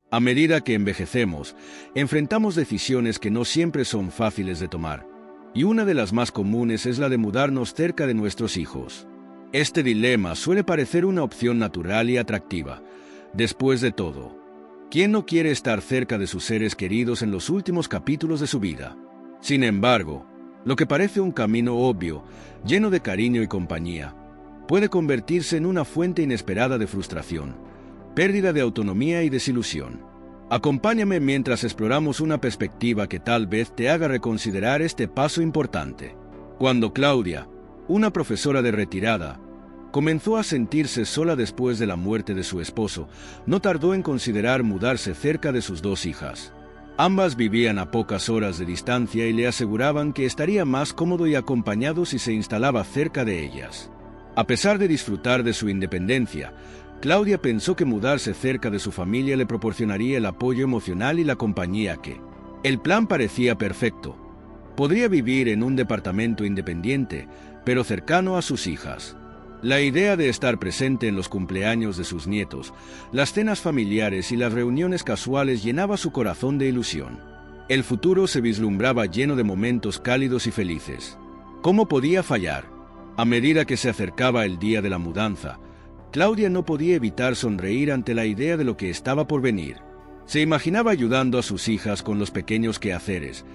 A medida que envejecemos, enfrentamos decisiones que no siempre son fáciles de tomar, y una de las más comunes es la de mudarnos cerca de nuestros hijos. Este dilema suele parecer una opción natural y atractiva. Después de todo, ¿quién no quiere estar cerca de sus seres queridos en los últimos capítulos de su vida? Sin embargo, lo que parece un camino obvio, lleno de cariño y compañía, puede convertirse en una fuente inesperada de frustración, pérdida de autonomía y desilusión. Acompáñame mientras exploramos una perspectiva que tal vez te haga reconsiderar este paso importante. Cuando Claudia, una profesora de retirada, comenzó a sentirse sola después de la muerte de su esposo, no tardó en considerar mudarse cerca de sus dos hijas. Ambas vivían a pocas horas de distancia y le aseguraban que estaría más cómodo y acompañado si se instalaba cerca de ellas. A pesar de disfrutar de su independencia, Claudia pensó que mudarse cerca de su familia le proporcionaría el apoyo emocional y la compañía que... El plan parecía perfecto. Podría vivir en un departamento independiente, pero cercano a sus hijas. La idea de estar presente en los cumpleaños de sus nietos, las cenas familiares y las reuniones casuales llenaba su corazón de ilusión. El futuro se vislumbraba lleno de momentos cálidos y felices. ¿Cómo podía fallar? A medida que se acercaba el día de la mudanza, Claudia no podía evitar sonreír ante la idea de lo que estaba por venir. Se imaginaba ayudando a sus hijas con los pequeños quehaceres,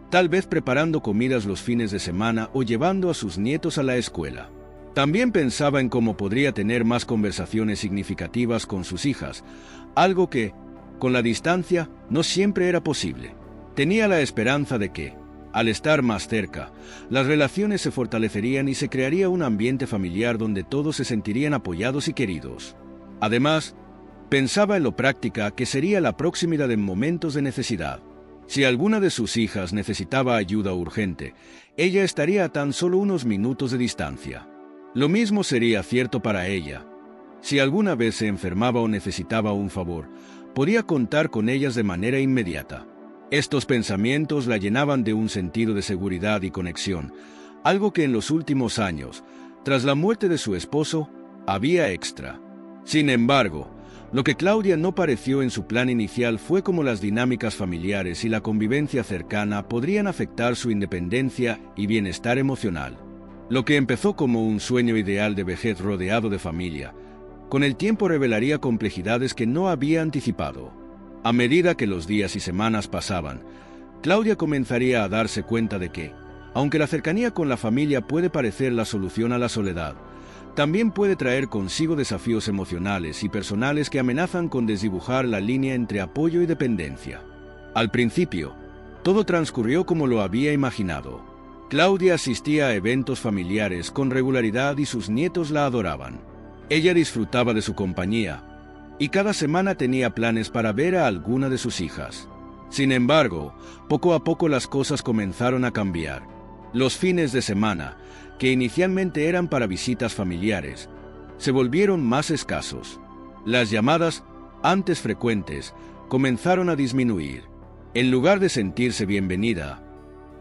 tal vez preparando comidas los fines de semana o llevando a sus nietos a la escuela. También pensaba en cómo podría tener más conversaciones significativas con sus hijas, algo que, con la distancia, no siempre era posible. Tenía la esperanza de que, al estar más cerca, las relaciones se fortalecerían y se crearía un ambiente familiar donde todos se sentirían apoyados y queridos. Además, pensaba en lo práctica que sería la proximidad en momentos de necesidad. Si alguna de sus hijas necesitaba ayuda urgente, ella estaría a tan solo unos minutos de distancia. Lo mismo sería cierto para ella. Si alguna vez se enfermaba o necesitaba un favor, podía contar con ellas de manera inmediata. Estos pensamientos la llenaban de un sentido de seguridad y conexión, algo que en los últimos años, tras la muerte de su esposo, había extra. Sin embargo, lo que Claudia no pareció en su plan inicial fue cómo las dinámicas familiares y la convivencia cercana podrían afectar su independencia y bienestar emocional. Lo que empezó como un sueño ideal de vejez rodeado de familia, con el tiempo revelaría complejidades que no había anticipado. A medida que los días y semanas pasaban, Claudia comenzaría a darse cuenta de que, aunque la cercanía con la familia puede parecer la solución a la soledad, también puede traer consigo desafíos emocionales y personales que amenazan con desdibujar la línea entre apoyo y dependencia. Al principio, todo transcurrió como lo había imaginado. Claudia asistía a eventos familiares con regularidad y sus nietos la adoraban. Ella disfrutaba de su compañía, y cada semana tenía planes para ver a alguna de sus hijas. Sin embargo, poco a poco las cosas comenzaron a cambiar. Los fines de semana, que inicialmente eran para visitas familiares, se volvieron más escasos. Las llamadas, antes frecuentes, comenzaron a disminuir. En lugar de sentirse bienvenida,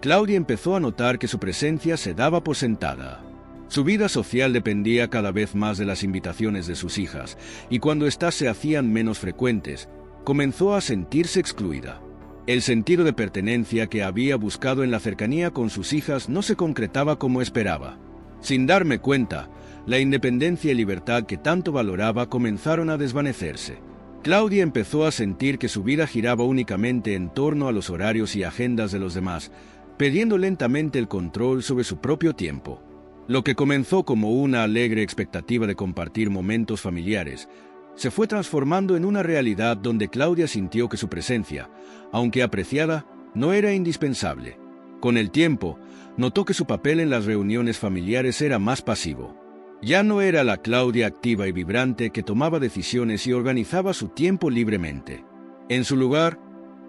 Claudia empezó a notar que su presencia se daba por sentada. Su vida social dependía cada vez más de las invitaciones de sus hijas, y cuando éstas se hacían menos frecuentes, comenzó a sentirse excluida. El sentido de pertenencia que había buscado en la cercanía con sus hijas no se concretaba como esperaba. Sin darme cuenta, la independencia y libertad que tanto valoraba comenzaron a desvanecerse. Claudia empezó a sentir que su vida giraba únicamente en torno a los horarios y agendas de los demás, perdiendo lentamente el control sobre su propio tiempo. Lo que comenzó como una alegre expectativa de compartir momentos familiares, se fue transformando en una realidad donde Claudia sintió que su presencia, aunque apreciada, no era indispensable. Con el tiempo, notó que su papel en las reuniones familiares era más pasivo. Ya no era la Claudia activa y vibrante que tomaba decisiones y organizaba su tiempo libremente. En su lugar,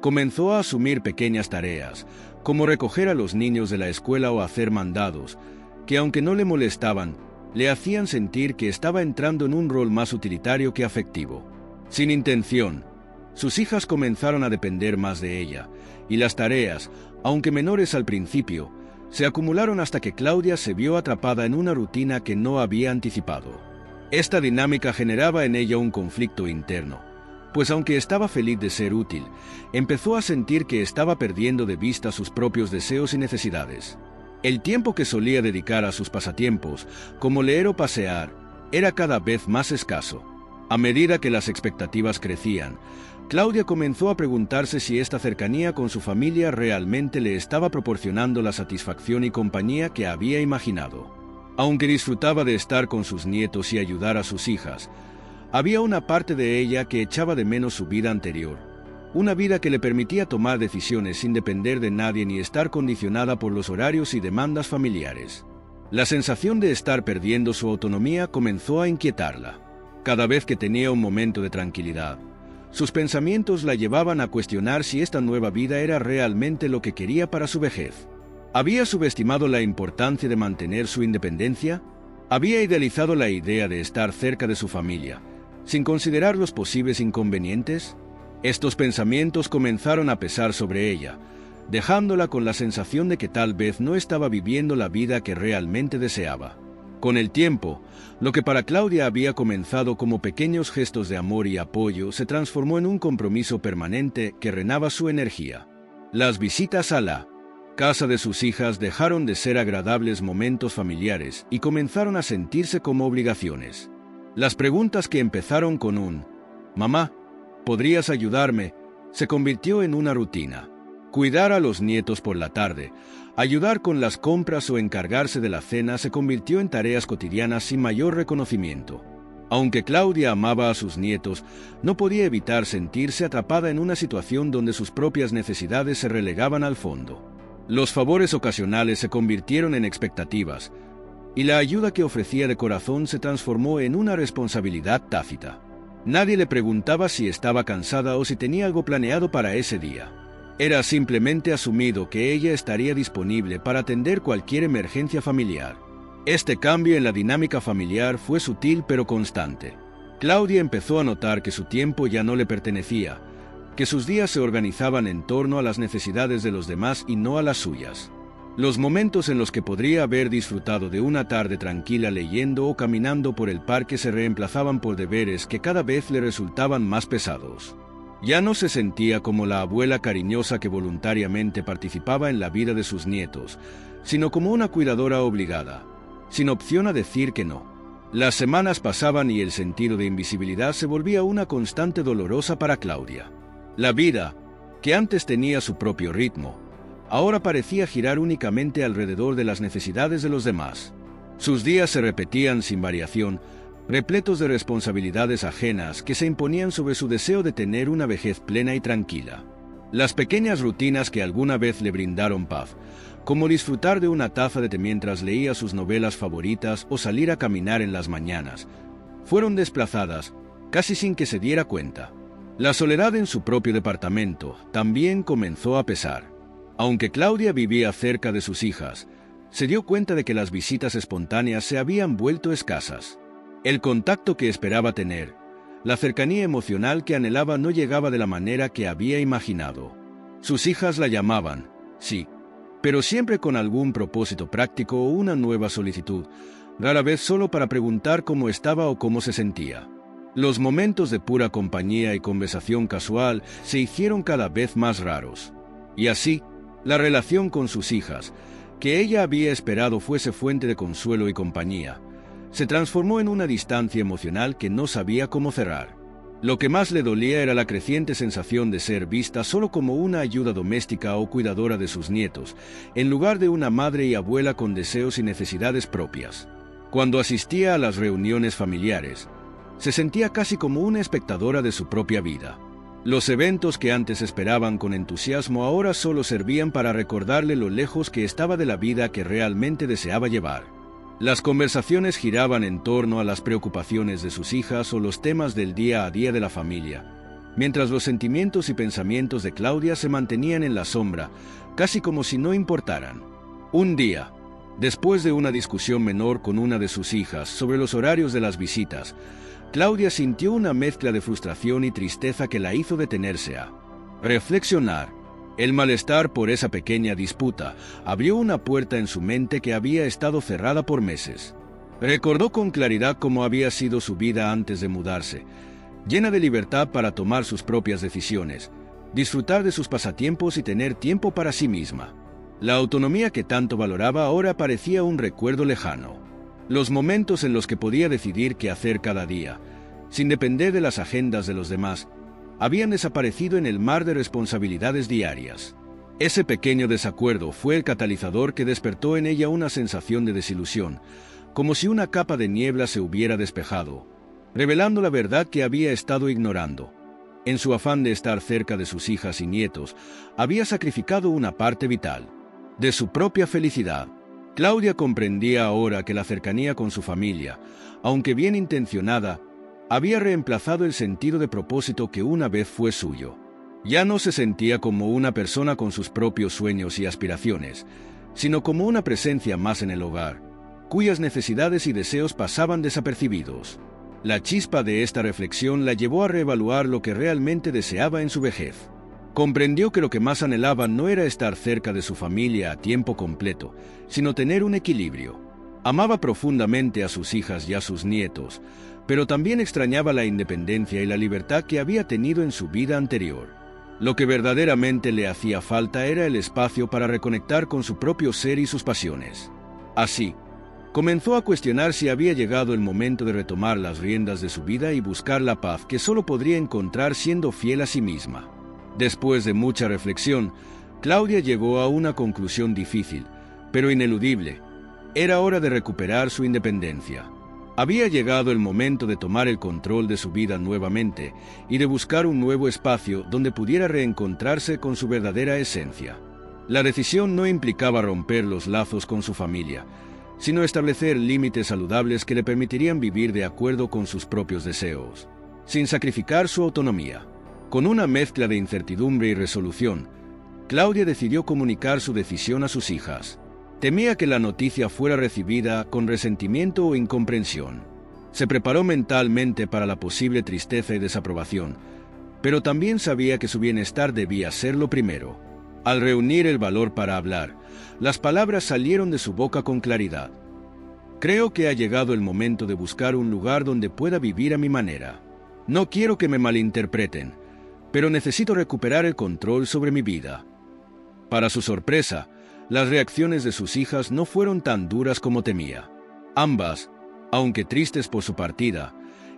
comenzó a asumir pequeñas tareas, como recoger a los niños de la escuela o hacer mandados, que aunque no le molestaban, le hacían sentir que estaba entrando en un rol más utilitario que afectivo. Sin intención, sus hijas comenzaron a depender más de ella, y las tareas, aunque menores al principio, se acumularon hasta que Claudia se vio atrapada en una rutina que no había anticipado. Esta dinámica generaba en ella un conflicto interno. pues aunque estaba feliz de ser útil, empezó a sentir que estaba perdiendo de vista sus propios deseos y necesidades. El tiempo que solía dedicar a sus pasatiempos, como leer o pasear, era cada vez más escaso. A medida que las expectativas crecían, Claudia comenzó a preguntarse si esta cercanía con su familia realmente le estaba proporcionando la satisfacción y compañía que había imaginado. Aunque disfrutaba de estar con sus nietos y ayudar a sus hijas, había una parte de ella que echaba de menos su vida anterior, una vida que le permitía tomar decisiones sin depender de nadie ni estar condicionada por los horarios y demandas familiares. La sensación de estar perdiendo su autonomía comenzó a inquietarla. Cada vez que tenía un momento de tranquilidad, sus pensamientos la llevaban a cuestionar si esta nueva vida era realmente lo que quería para su vejez. ¿Había subestimado la importancia de mantener su independencia? ¿Había idealizado la idea de estar cerca de su familia, sin considerar los posibles inconvenientes? Estos pensamientos comenzaron a pesar sobre ella, dejándola con la sensación de que tal vez no estaba viviendo la vida que realmente deseaba. Con el tiempo, lo que para Claudia había comenzado como pequeños gestos de amor y apoyo se transformó en un compromiso permanente que renava su energía. Las visitas a la casa de sus hijas dejaron de ser agradables momentos familiares y comenzaron a sentirse como obligaciones. Las preguntas que empezaron con un «Mamá, ¿podrías ayudarme?», se convirtió en una rutina. Cuidar a los nietos por la tarde, ayudar con las compras o encargarse de la cena se convirtió en tareas cotidianas sin mayor reconocimiento. Aunque Claudia amaba a sus nietos, no podía evitar sentirse atrapada en una situación donde sus propias necesidades se relegaban al fondo. Los favores ocasionales se convirtieron en expectativas, y la ayuda que ofrecía de corazón se transformó en una responsabilidad tácita. Nadie le preguntaba si estaba cansada o si tenía algo planeado para ese día. Era simplemente asumido que ella estaría disponible para atender cualquier emergencia familiar. Este cambio en la dinámica familiar fue sutil pero constante. Claudia empezó a notar que su tiempo ya no le pertenecía, que sus días se organizaban en torno a las necesidades de los demás y no a las suyas. Los momentos en los que podría haber disfrutado de una tarde tranquila leyendo o caminando por el parque se reemplazaban por deberes que cada vez le resultaban más pesados. Ya no se sentía como la abuela cariñosa que voluntariamente participaba en la vida de sus nietos, sino como una cuidadora obligada, sin opción a decir que no. Las semanas pasaban y el sentido de invisibilidad se volvía una constante dolorosa para Claudia. La vida, que antes tenía su propio ritmo, ahora parecía girar únicamente alrededor de las necesidades de los demás. Sus días se repetían sin variación, repletos de responsabilidades ajenas que se imponían sobre su deseo de tener una vejez plena y tranquila. Las pequeñas rutinas que alguna vez le brindaron paz, como disfrutar de una taza de té mientras leía sus novelas favoritas o salir a caminar en las mañanas, fueron desplazadas, casi sin que se diera cuenta. La soledad en su propio departamento también comenzó a pesar. Aunque Claudia vivía cerca de sus hijas, se dio cuenta de que las visitas espontáneas se habían vuelto escasas. El contacto que esperaba tener, la cercanía emocional que anhelaba no llegaba de la manera que había imaginado. Sus hijas la llamaban, sí, pero siempre con algún propósito práctico o una nueva solicitud, rara vez solo para preguntar cómo estaba o cómo se sentía. Los momentos de pura compañía y conversación casual se hicieron cada vez más raros. Y así, la relación con sus hijas, que ella había esperado fuese fuente de consuelo y compañía, se transformó en una distancia emocional que no sabía cómo cerrar. Lo que más le dolía era la creciente sensación de ser vista solo como una ayuda doméstica o cuidadora de sus nietos, en lugar de una madre y abuela con deseos y necesidades propias. Cuando asistía a las reuniones familiares, se sentía casi como una espectadora de su propia vida. Los eventos que antes esperaban con entusiasmo ahora solo servían para recordarle lo lejos que estaba de la vida que realmente deseaba llevar. Las conversaciones giraban en torno a las preocupaciones de sus hijas o los temas del día a día de la familia, mientras los sentimientos y pensamientos de Claudia se mantenían en la sombra, casi como si no importaran. Un día, después de una discusión menor con una de sus hijas sobre los horarios de las visitas, Claudia sintió una mezcla de frustración y tristeza que la hizo detenerse a reflexionar. El malestar por esa pequeña disputa abrió una puerta en su mente que había estado cerrada por meses. Recordó con claridad cómo había sido su vida antes de mudarse, llena de libertad para tomar sus propias decisiones, disfrutar de sus pasatiempos y tener tiempo para sí misma. La autonomía que tanto valoraba ahora parecía un recuerdo lejano. Los momentos en los que podía decidir qué hacer cada día, sin depender de las agendas de los demás, habían desaparecido en el mar de responsabilidades diarias. Ese pequeño desacuerdo fue el catalizador que despertó en ella una sensación de desilusión, como si una capa de niebla se hubiera despejado, revelando la verdad que había estado ignorando. En su afán de estar cerca de sus hijas y nietos, había sacrificado una parte vital de su propia felicidad. Claudia comprendía ahora que la cercanía con su familia, aunque bien intencionada, había reemplazado el sentido de propósito que una vez fue suyo. Ya no se sentía como una persona con sus propios sueños y aspiraciones, sino como una presencia más en el hogar, cuyas necesidades y deseos pasaban desapercibidos. La chispa de esta reflexión la llevó a reevaluar lo que realmente deseaba en su vejez. Comprendió que lo que más anhelaba no era estar cerca de su familia a tiempo completo, sino tener un equilibrio. Amaba profundamente a sus hijas y a sus nietos, pero también extrañaba la independencia y la libertad que había tenido en su vida anterior. Lo que verdaderamente le hacía falta era el espacio para reconectar con su propio ser y sus pasiones. Así, comenzó a cuestionar si había llegado el momento de retomar las riendas de su vida y buscar la paz que solo podría encontrar siendo fiel a sí misma. Después de mucha reflexión, Claudia llegó a una conclusión difícil, pero ineludible. Era hora de recuperar su independencia. Había llegado el momento de tomar el control de su vida nuevamente y de buscar un nuevo espacio donde pudiera reencontrarse con su verdadera esencia. La decisión no implicaba romper los lazos con su familia, sino establecer límites saludables que le permitirían vivir de acuerdo con sus propios deseos, sin sacrificar su autonomía. Con una mezcla de incertidumbre y resolución, Claudia decidió comunicar su decisión a sus hijas. Temía que la noticia fuera recibida con resentimiento o incomprensión. Se preparó mentalmente para la posible tristeza y desaprobación, pero también sabía que su bienestar debía ser lo primero. Al reunir el valor para hablar, las palabras salieron de su boca con claridad. Creo que ha llegado el momento de buscar un lugar donde pueda vivir a mi manera. No quiero que me malinterpreten, pero necesito recuperar el control sobre mi vida. Para su sorpresa, las reacciones de sus hijas no fueron tan duras como temía. Ambas, aunque tristes por su partida,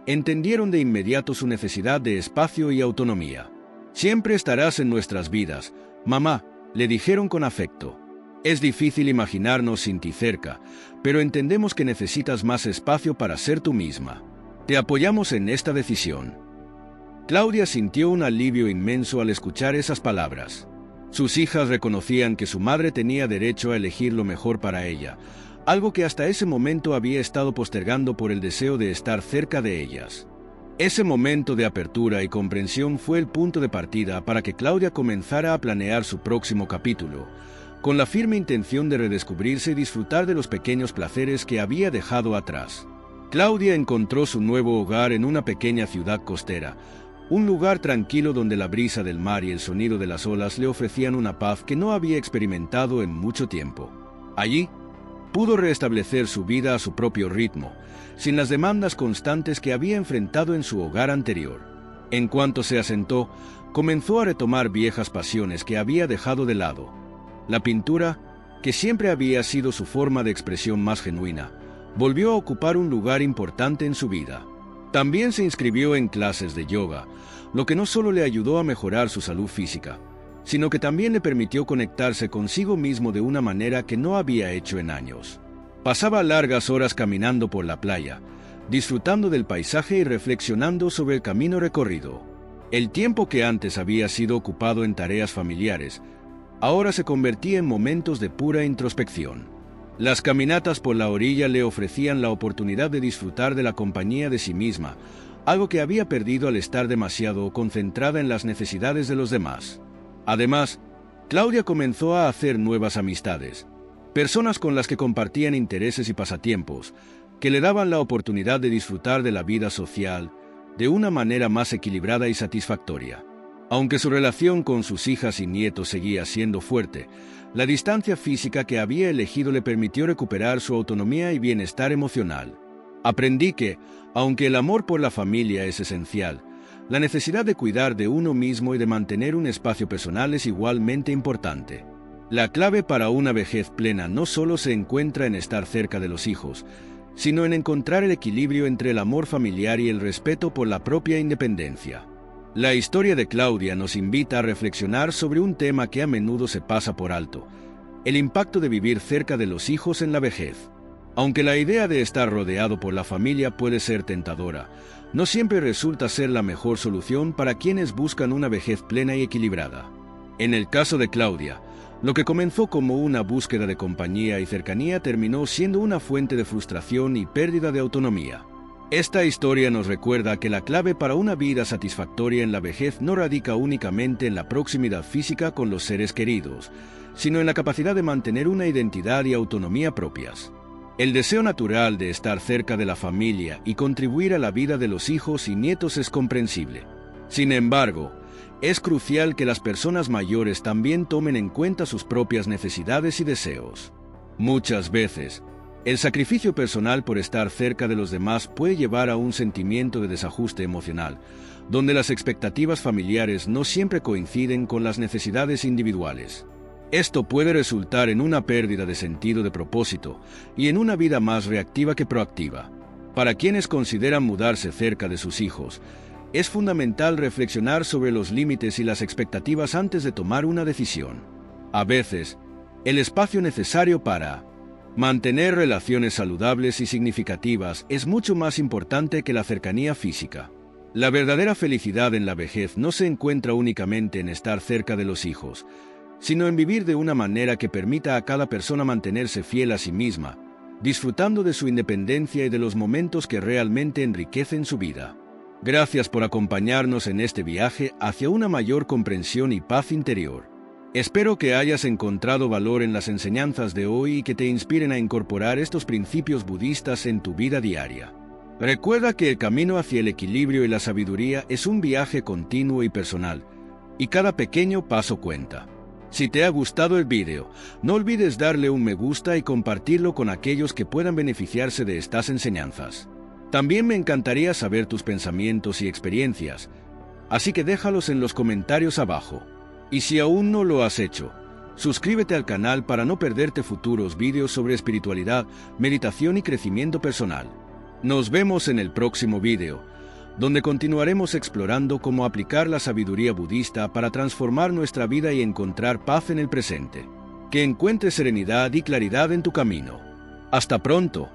entendieron de inmediato su necesidad de espacio y autonomía. «Siempre estarás en nuestras vidas, mamá», le dijeron con afecto. «Es difícil imaginarnos sin ti cerca, pero entendemos que necesitas más espacio para ser tú misma. Te apoyamos en esta decisión». Claudia sintió un alivio inmenso al escuchar esas palabras. Sus hijas reconocían que su madre tenía derecho a elegir lo mejor para ella, algo que hasta ese momento había estado postergando por el deseo de estar cerca de ellas. Ese momento de apertura y comprensión fue el punto de partida para que Claudia comenzara a planear su próximo capítulo, con la firme intención de redescubrirse y disfrutar de los pequeños placeres que había dejado atrás. Claudia encontró su nuevo hogar en una pequeña ciudad costera, un lugar tranquilo donde la brisa del mar y el sonido de las olas le ofrecían una paz que no había experimentado en mucho tiempo. Allí, pudo restablecer su vida a su propio ritmo, sin las demandas constantes que había enfrentado en su hogar anterior. En cuanto se asentó, comenzó a retomar viejas pasiones que había dejado de lado. La pintura, que siempre había sido su forma de expresión más genuina, volvió a ocupar un lugar importante en su vida. También se inscribió en clases de yoga, lo que no solo le ayudó a mejorar su salud física, sino que también le permitió conectarse consigo mismo de una manera que no había hecho en años. Pasaba largas horas caminando por la playa, disfrutando del paisaje y reflexionando sobre el camino recorrido. El tiempo que antes había sido ocupado en tareas familiares, ahora se convertía en momentos de pura introspección. Las caminatas por la orilla le ofrecían la oportunidad de disfrutar de la compañía de sí misma, algo que había perdido al estar demasiado concentrada en las necesidades de los demás. Además, Claudia comenzó a hacer nuevas amistades, personas con las que compartían intereses y pasatiempos, que le daban la oportunidad de disfrutar de la vida social de una manera más equilibrada y satisfactoria. Aunque su relación con sus hijas y nietos seguía siendo fuerte, la distancia física que había elegido le permitió recuperar su autonomía y bienestar emocional. Aprendí que, aunque el amor por la familia es esencial, La necesidad de cuidar de uno mismo y de mantener un espacio personal es igualmente importante. La clave para una vejez plena no solo se encuentra en estar cerca de los hijos, sino en encontrar el equilibrio entre el amor familiar y el respeto por la propia independencia. La historia de Claudia nos invita a reflexionar sobre un tema que a menudo se pasa por alto: el impacto de vivir cerca de los hijos en la vejez. Aunque la idea de estar rodeado por la familia puede ser tentadora, no siempre resulta ser la mejor solución para quienes buscan una vejez plena y equilibrada. En el caso de Claudia, lo que comenzó como una búsqueda de compañía y cercanía terminó siendo una fuente de frustración y pérdida de autonomía. Esta historia nos recuerda que la clave para una vida satisfactoria en la vejez no radica únicamente en la proximidad física con los seres queridos, sino en la capacidad de mantener una identidad y autonomía propias. El deseo natural de estar cerca de la familia y contribuir a la vida de los hijos y nietos es comprensible. Sin embargo, es crucial que las personas mayores también tomen en cuenta sus propias necesidades y deseos. Muchas veces, el sacrificio personal por estar cerca de los demás puede llevar a un sentimiento de desajuste emocional, donde las expectativas familiares no siempre coinciden con las necesidades individuales. Esto puede resultar en una pérdida de sentido de propósito y en una vida más reactiva que proactiva. Para quienes consideran mudarse cerca de sus hijos, es fundamental reflexionar sobre los límites y las expectativas antes de tomar una decisión. A veces, el espacio necesario para mantener relaciones saludables y significativas es mucho más importante que la cercanía física. La verdadera felicidad en la vejez no se encuentra únicamente en estar cerca de los hijos, sino en vivir de una manera que permita a cada persona mantenerse fiel a sí misma, disfrutando de su independencia y de los momentos que realmente enriquecen su vida. Gracias por acompañarnos en este viaje hacia una mayor comprensión y paz interior. Espero que hayas encontrado valor en las enseñanzas de hoy y que te inspiren a incorporar estos principios budistas en tu vida diaria. Recuerda que el camino hacia el equilibrio y la sabiduría es un viaje continuo y personal, y cada pequeño paso cuenta. Si te ha gustado el vídeo, no olvides darle un me gusta y compartirlo con aquellos que puedan beneficiarse de estas enseñanzas. También me encantaría saber tus pensamientos y experiencias, así que déjalos en los comentarios abajo. Y si aún no lo has hecho, suscríbete al canal para no perderte futuros vídeos sobre espiritualidad, meditación y crecimiento personal. Nos vemos en el próximo vídeo, donde continuaremos explorando cómo aplicar la sabiduría budista para transformar nuestra vida y encontrar paz en el presente. Que encuentres serenidad y claridad en tu camino. ¡Hasta pronto!